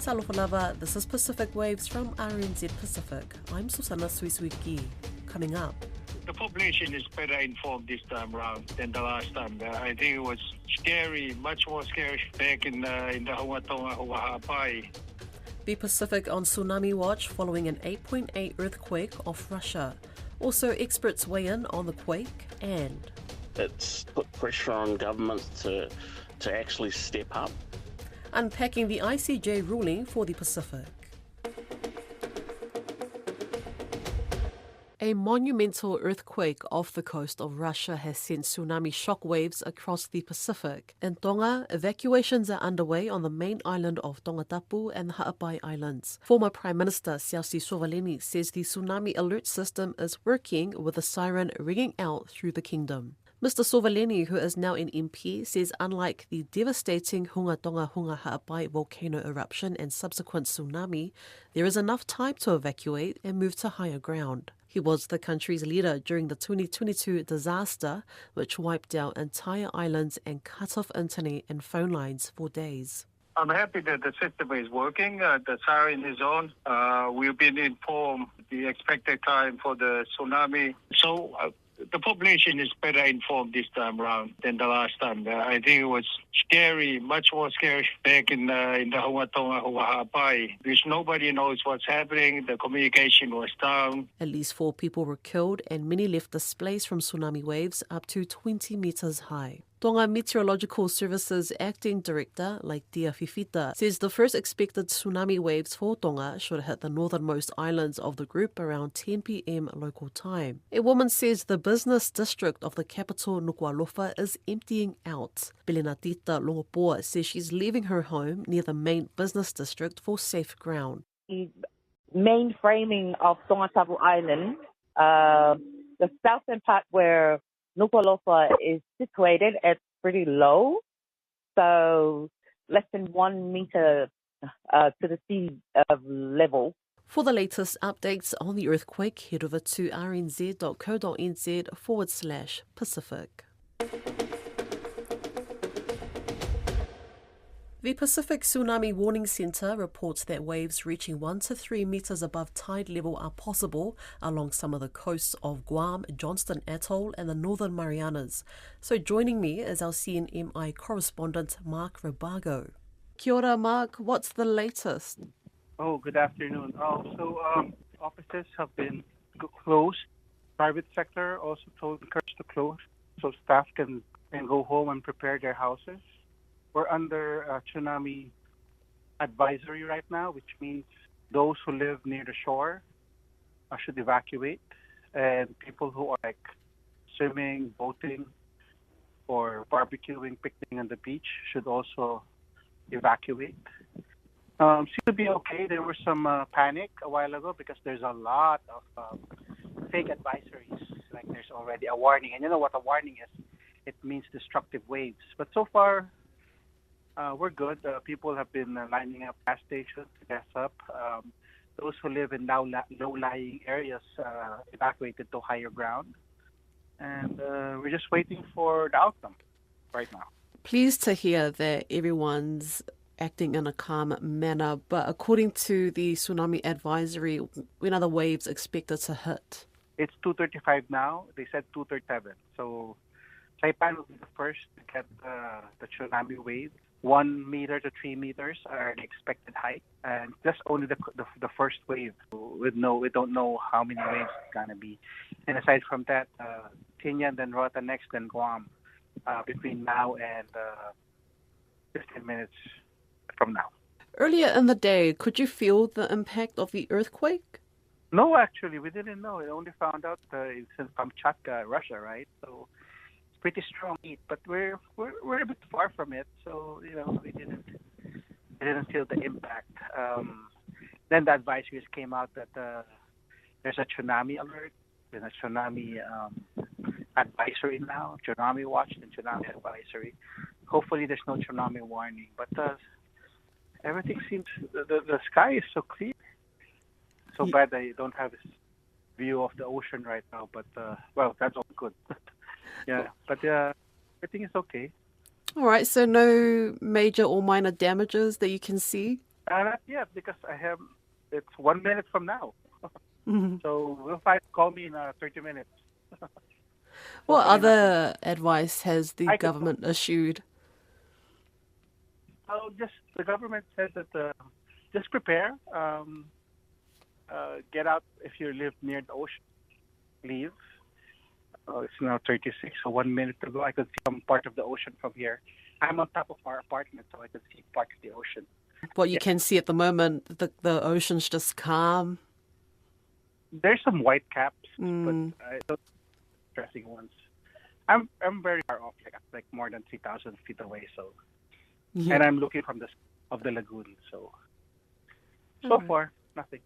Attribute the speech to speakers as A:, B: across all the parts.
A: Talofa lava, this is Pacific Waves from RNZ Pacific. I'm Susana Suisuiki. Coming up.
B: The population is better informed this time around than the last time. I think it was scary, much more scary back in the Tonga, Hawaii.
A: Be Pacific on tsunami watch following an 8.8 earthquake off Russia. Also, experts weigh in on the quake and...
C: It's put pressure on governments to actually step up.
A: Unpacking the ICJ ruling for the Pacific. A monumental earthquake off the coast of Russia has sent tsunami shockwaves across the Pacific. In Tonga, evacuations are underway on the main island of Tongatapu and the Ha'apai Islands. Former Prime Minister Siausi Sovaleni says the tsunami alert system is working with the siren ringing out through the kingdom. Mr. Sovaleni, who is now an MP, says unlike the devastating Hunga Tonga Hunga Ha'apai volcano eruption and subsequent tsunami, there is enough time to evacuate and move to higher ground. He was the country's leader during the 2022 disaster, which wiped out entire islands and cut off internet and phone lines for days.
B: I'm happy that the system is working. The siren is on. We've been informed the expected time for the tsunami. So the population is better informed this time around than the last time. I think it was scary, much more scary back in the Tonga, Hawaii, because nobody knows what's happening. The communication was down.
A: At least 4 people were killed and many left displaced from tsunami waves up to 20 meters high. Tonga Meteorological Services Acting Director, Laitia Fifita, says the first expected tsunami waves for Tonga should hit the northernmost islands of the group around 10 p.m. local time. A woman says the business district of the capital Nuku'alofa is emptying out. Belenatita Longopoa says she's leaving her home near the main business district for safe ground.
D: The main framing of Tongatapu Island, the southern part where Nuku'alofa is situated at pretty low, so less than 1 meter to the sea level.
A: For the latest updates on the earthquake, head over to rnz.co.nz/Pacific. The Pacific Tsunami Warning Centre reports that waves reaching 1 to 3 metres above tide level are possible along some of the coasts of Guam, Johnston Atoll and the Northern Marianas. So joining me is our CNMI correspondent Mark Rabago. Kia ora, Mark. What's the latest?
E: Oh, good afternoon. Offices have been closed. Private sector also encouraged to close so staff can go home and prepare their houses. We're under a tsunami advisory right now, which means those who live near the shore should evacuate, and people who are swimming, boating, or barbecuing, picnicking on the beach should also evacuate. Seems to be okay. There was some panic a while ago because there's a lot of fake advisories. Like there's already a warning, and you know what a warning is? It means destructive waves. But so far, we're good. People have been lining up gas stations to gas up. Those who live in low-lying areas evacuated to higher ground. And we're just waiting for the outcome right now.
A: Pleased to hear that everyone's acting in a calm manner. But according to the tsunami advisory, when are the waves expected to hit?
E: It's 2:35 now. They said 2:37. So Saipan will be the first to get the tsunami wave. 1 meter to 3 meters are the expected height, and that's only the first wave. We don't know how many waves it's gonna be. And aside from that, Tinian, then Rota next, then Guam, between now and 15 minutes from now.
A: Earlier in the day, could you feel the impact of the earthquake?
E: No, actually, we didn't know. We only found out it's in Kamchatka, Russia, right? So pretty strong heat, but we're a bit far from it, so we didn't feel the impact. Then the advisories came out that there's a tsunami alert, there's a tsunami advisory now, tsunami watch and tsunami advisory. Hopefully there's no tsunami warning, but everything seems the sky is so clear. So bad I don't have this view of the ocean right now, but well, that's all good. Yeah, but everything is okay.
A: All right, so no major or minor damages that you can see?
E: Not yet because it's 1 minute from now.
A: Mhm.
E: So call me in 30 minutes.
A: What
E: Hopefully nothing.
A: other advice has the
E: I could-
A: government issued?
E: Just the government says that just prepare. Get out if you live near the ocean. Leave. It's now 36, so 1 minute ago I could see some part of the ocean from here. I'm on top of our apartment, so I could see part of the ocean.
A: What you can see at the moment, the ocean's just calm.
E: There's some white caps,
A: Mm.
E: but I don't interesting ones. I'm very far off, like more than 3,000 feet away. So,
A: Yeah.
E: and I'm looking from the lagoon. So
A: Alright.
E: far nothing.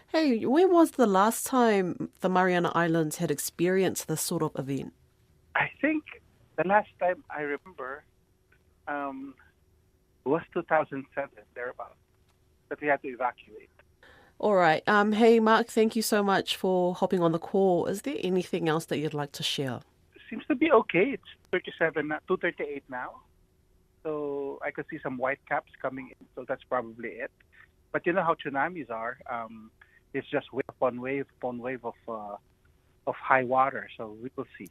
A: Hey, when was the last time the Mariana Islands had experienced this sort of event?
E: I think the last time I remember was 2007, thereabouts, that we had to evacuate.
A: All right. Hey, Mark, thank you so much for hopping on the call. Is there anything else that you'd like to share?
E: Seems to be okay. It's 2:38 now. So I could see some white caps coming in. So that's probably it. But you know how tsunamis are. It's just wave upon wave of high water. So we will see.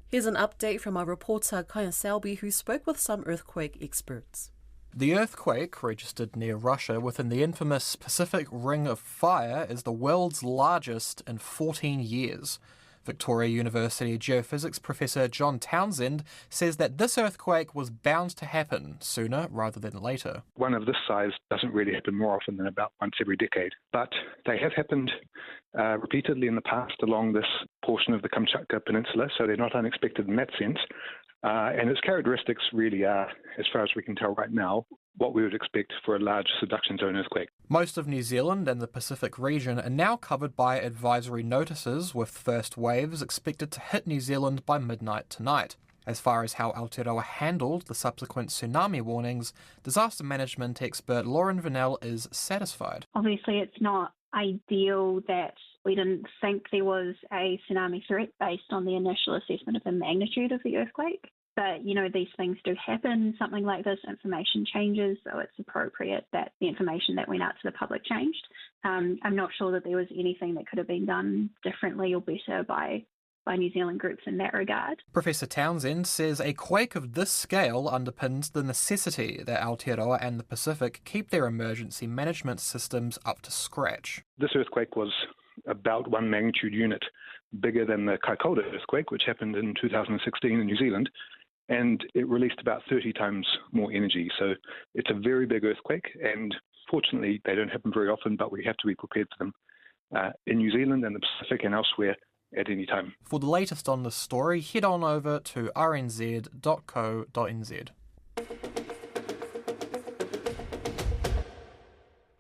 A: Here's an update from our reporter, Kaya Selby, who spoke with some earthquake experts.
F: The earthquake, registered near Russia within the infamous Pacific Ring of Fire, is the world's largest in 14 years. Victoria University geophysics professor John Townsend says that this earthquake was bound to happen sooner rather than later.
G: One of this size doesn't really happen more often than about once every decade, but they have happened repeatedly in the past along this portion of the Kamchatka Peninsula, so they're not unexpected in that sense. And its characteristics really are, as far as we can tell right now, what we would expect for a large subduction zone earthquake.
F: Most of New Zealand and the Pacific region are now covered by advisory notices, with first waves expected to hit New Zealand by midnight tonight. As far as how Aotearoa handled the subsequent tsunami warnings, disaster management expert Lauren Vanell is satisfied.
H: Obviously, it's not ideal that we didn't think there was a tsunami threat based on the initial assessment of the magnitude of the earthquake. But, you know, these things do happen. Something like this, information changes, so it's appropriate that the information that went out to the public changed. I'm not sure that there was anything that could have been done differently or better by New Zealand groups in that regard.
F: Professor Townsend says a quake of this scale underpins the necessity that Aotearoa and the Pacific keep their emergency management systems up to scratch.
G: This earthquake was about 1 magnitude unit bigger than the Kaikoura earthquake, which happened in 2016 in New Zealand, and it released about 30 times more energy. So it's a very big earthquake, and fortunately they don't happen very often, but we have to be prepared for them in New Zealand and the Pacific and elsewhere at any time.
F: For the latest on this story, head on over to rnz.co.nz.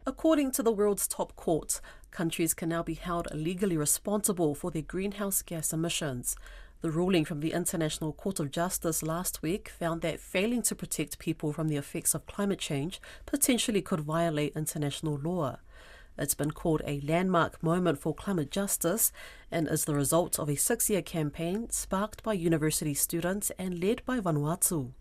A: According to the world's top court, countries can now be held legally responsible for their greenhouse gas emissions. The ruling from the International Court of Justice last week found that failing to protect people from the effects of climate change potentially could violate international law. It's been called a landmark moment for climate justice and is the result of a 6-year campaign sparked by university students and led by Vanuatu.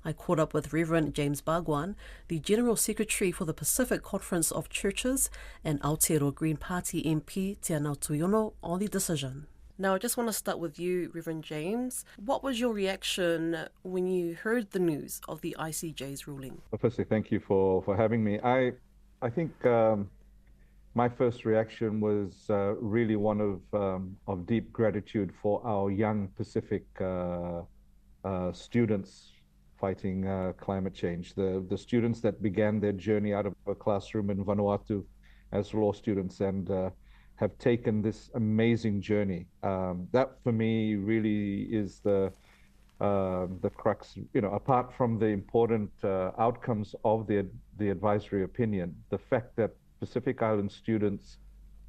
A: I caught up with Reverend James Bagwan, the General Secretary for the Pacific Conference of Churches and Aotearoa Green Party MP Te Anau Tuiono, on the decision. Now, I just want to start with you, Reverend James. What was your reaction when you heard the news of the ICJ's ruling?
I: Well, firstly, thank you for having me. I think my first reaction was really one of deep gratitude for our young Pacific students fighting climate change. The students that began their journey out of a classroom in Vanuatu as law students and have taken this amazing journey. That for me really is the crux. You know, apart from the important outcomes of the advisory opinion, the fact that Pacific Island students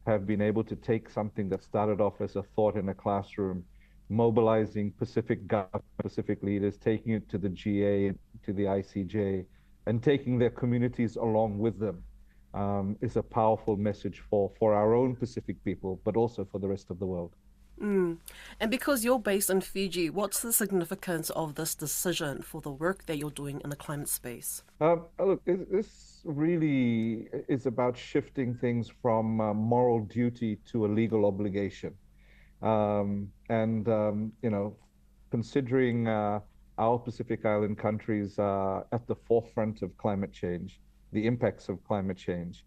I: have been able to take something that started off as a thought in a classroom, mobilizing Pacific government, Pacific leaders, taking it to the GA, to the ICJ, and taking their communities along with them, is a powerful message for our own Pacific people, but also for the rest of the world.
A: And because you're based in Fiji, what's the significance of this decision for the work that you're doing in the climate space?
I: Look, this really is about shifting things from moral duty to a legal obligation. Considering our Pacific Island countries are at the forefront of climate change, the impacts of climate change,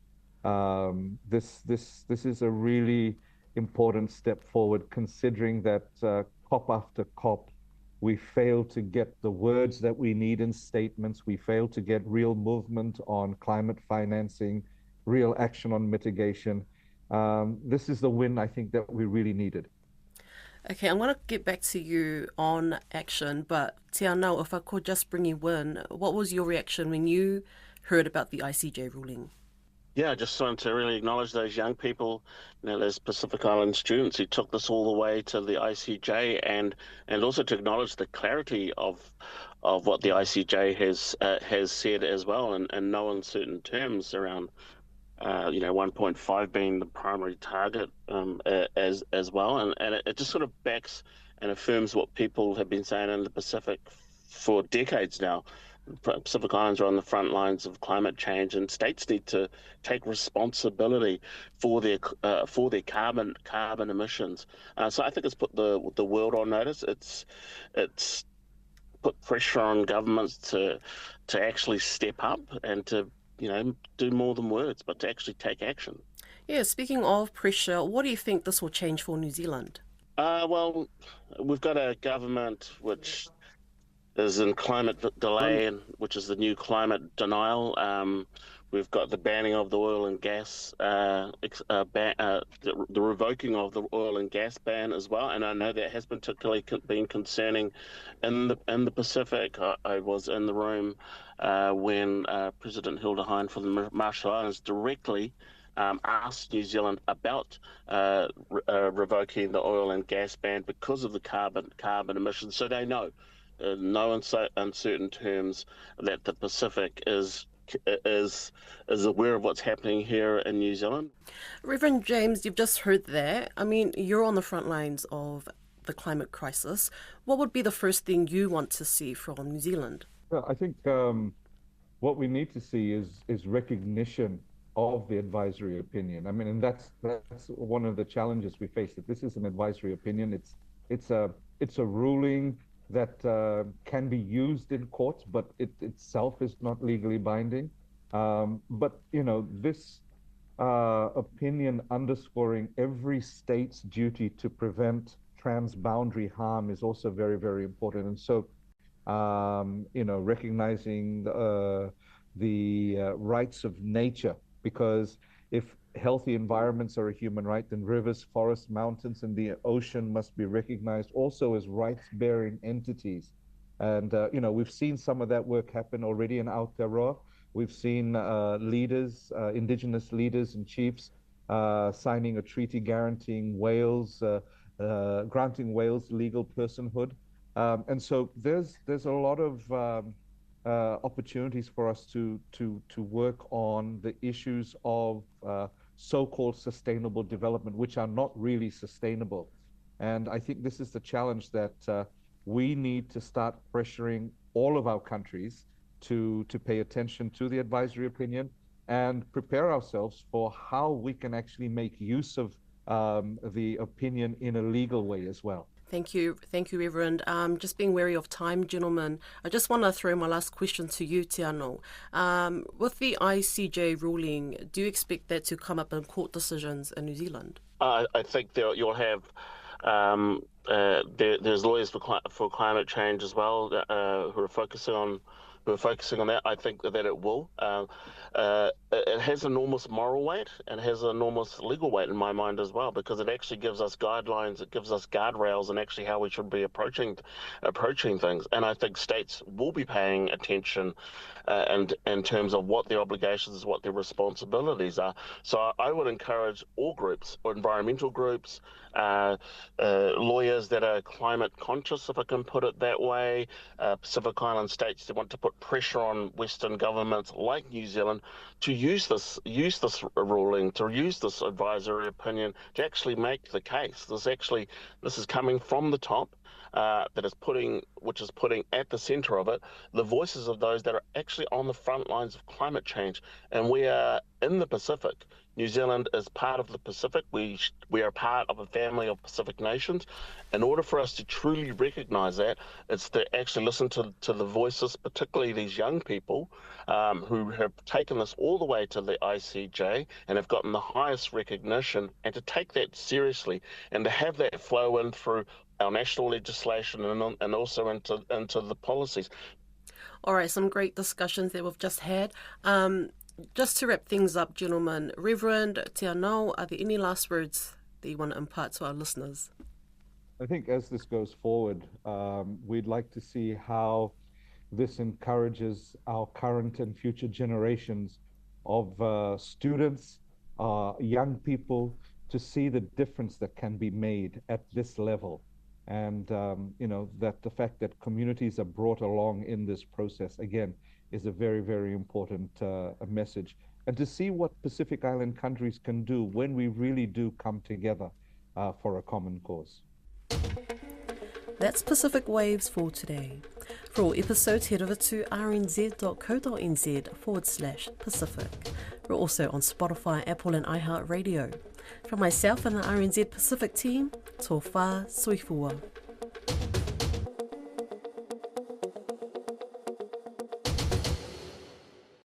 I: this is a really important step forward, considering that COP after COP, we fail to get the words that we need in statements. We fail to get real movement on climate financing, real action on mitigation. This is the win I think that we really needed.
A: Okay, I'm going to get back to you on action, but Te Anau, if I could just bring you in, what was your reaction when you heard about the ICJ ruling?
C: Yeah, I just wanted to really acknowledge those young people, those Pacific Island students who took this all the way to the ICJ, and also to acknowledge the clarity of what the ICJ has said as well, and no uncertain terms around 1.5 being the primary target as well, and it just sort of backs and affirms what people have been saying in the Pacific for decades now. Pacific Islands are on the front lines of climate change, and states need to take responsibility for their carbon emissions. So I think it's put the world on notice. It's put pressure on governments to actually step up and to do more than words, but to actually take action.
A: Yeah, speaking of pressure, what do you think this will change for New Zealand?
C: Well, we've got a government which is in climate delay, which is the new climate denial. We've got the banning of the oil and gas, the revoking of the oil and gas ban as well. And I know that has particularly been concerning in the Pacific. I was in the room when President Hilda Hine from the Marshall Islands directly asked New Zealand about revoking the oil and gas ban because of the carbon emissions. So they know. No uncertain terms that the Pacific is aware of what's happening here in New Zealand.
A: Reverend James, you've just heard that. I mean, you're on the front lines of the climate crisis. What would be the first thing you want to see from New Zealand?
I: Well, I think what we need to see is recognition of the advisory opinion. I mean, and that's one of the challenges we face. That this is an advisory opinion. It's a ruling that can be used in courts, but it itself is not legally binding. But this opinion underscoring every state's duty to prevent transboundary harm is also very, very important. And so, recognizing the rights of nature, because if healthy environments are a human right, then rivers, forests, mountains, and the ocean must be recognized also as rights-bearing entities. And, we've seen some of that work happen already in Aotearoa. We've seen leaders, indigenous leaders and chiefs signing a treaty guaranteeing granting whales legal personhood. And so there's a lot of opportunities for us to work on the issues of so-called sustainable development, which are not really sustainable. And I think this is the challenge that we need to start pressuring all of our countries to pay attention to the advisory opinion and prepare ourselves for how we can actually make use of the opinion in a legal way as well.
A: Thank you, Reverend. Just being wary of time, gentlemen, I just want to throw my last question to you, Te Anau. With the ICJ ruling, do you expect that to come up in court decisions in New Zealand?
C: I think you'll have there's lawyers for climate change as well who are focusing on that. I think that it will. It has enormous moral weight and has enormous legal weight in my mind as well, because it actually gives us guidelines, it gives us guardrails, and actually how we should be approaching things. And I think states will be paying attention and in terms of what their obligations, what their responsibilities are. So I would encourage all groups, or environmental groups, lawyers that are climate conscious, if I can put it that way, Pacific Island states that want to put pressure on Western governments like New Zealand to use this ruling, to use this advisory opinion to actually make the case. This is coming from the top. Which is putting at the centre of it the voices of those that are actually on the front lines of climate change. And we are in the Pacific. New Zealand is part of the Pacific. We are part of a family of Pacific nations. In order for us to truly recognise that, it's to actually listen to the voices, particularly these young people who have taken this all the way to the ICJ and have gotten the highest recognition, and to take that seriously and to have that flow in through our national legislation and also into the policies.
A: All right, some great discussions that we've just had. Just to wrap things up, gentlemen, Reverend Te Anau, are there any last words that you want to impart to our listeners?
I: I think as this goes forward, we'd like to see how this encourages our current and future generations of students, young people, to see the difference that can be made at this level. And, that the fact that communities are brought along in this process, again, is a very, very important message. And to see what Pacific Island countries can do when we really do come together for a common cause.
A: That's Pacific Waves for today. For all episodes, head over to rnz.co.nz/Pacific. We're also on Spotify, Apple and iHeartRadio. From myself and the RNZ Pacific team, tō whā soifua.